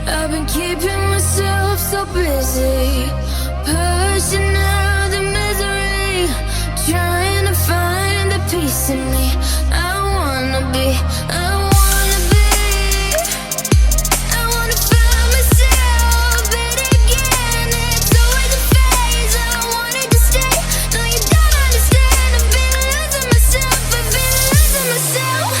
I've been keeping myself so busy, pushing out the misery, trying to find the peace in me. I wanna be, I wanna be, I wanna find myself, but again it's always a phase. I wanted to stay, no you don't understand. I've been losing myself, I've been losing myself.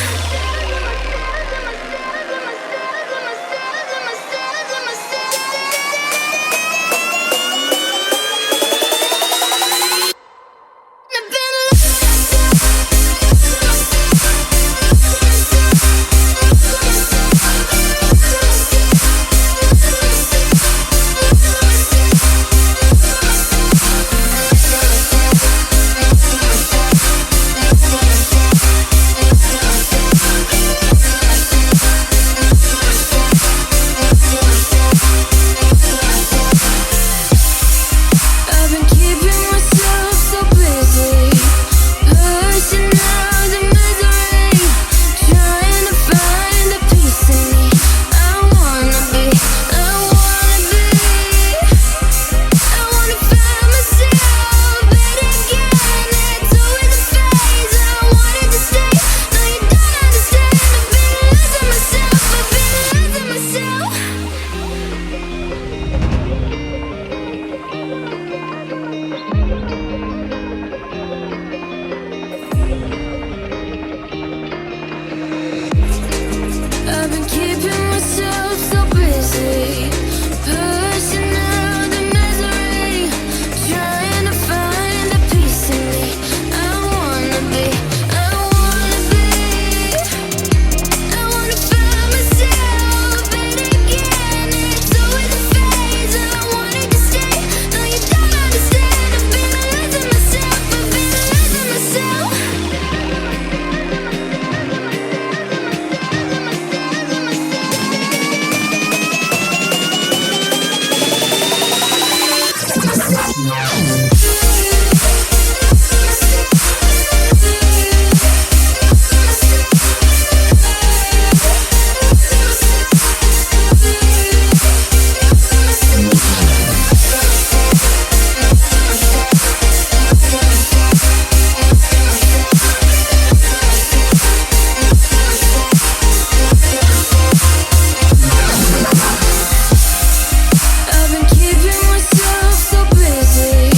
I've been keeping myself so busy, pushing out the misery, trying to find the peace in me. I wanna be, I wanna be, I wanna find myself, but again it's always a phase. I wanted to stay, no you don't understand. I've been losing myself, I've been losing myself. I've been keeping myself so busy,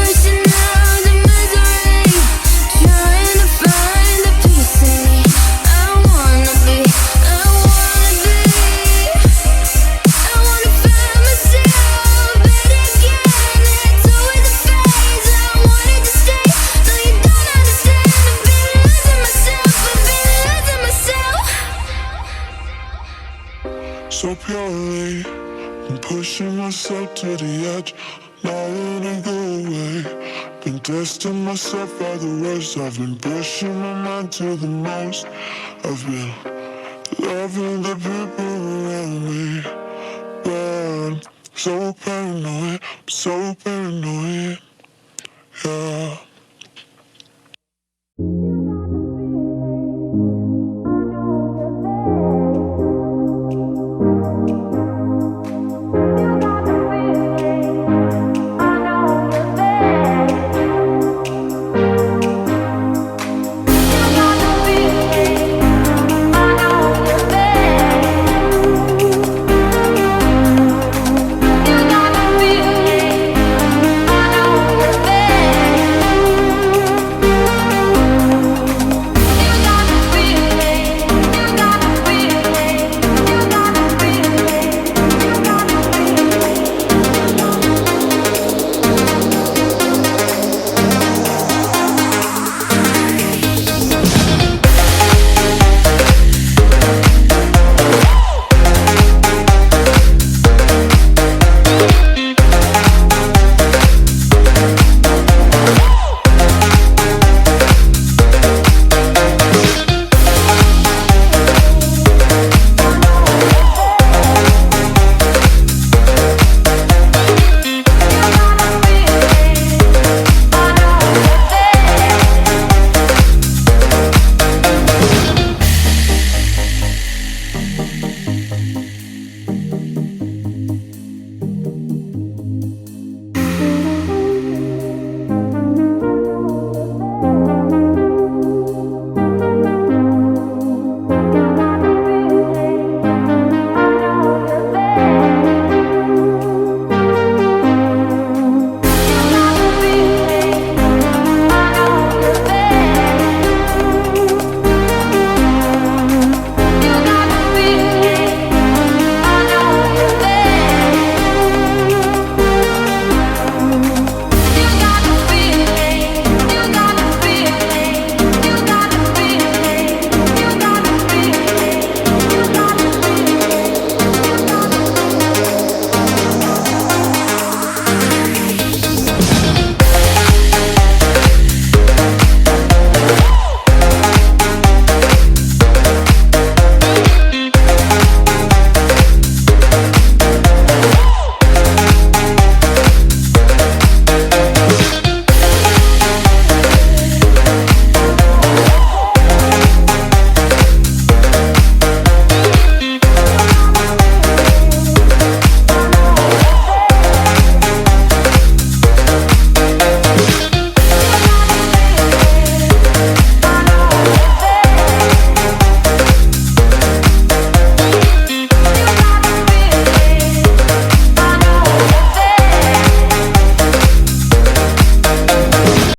pushing out the misery, trying to find the peace in me. I wanna be, I wanna be, I wanna find myself, but again it's always a phase. I wanted to stay, no you don't understand. I've been losing myself, I've been losing myself. So purely, I'm pushing myself to the edge, not letting go away. Been testing myself by the worst. I've been pushing my mind to the most. I've been loving the people around me, but so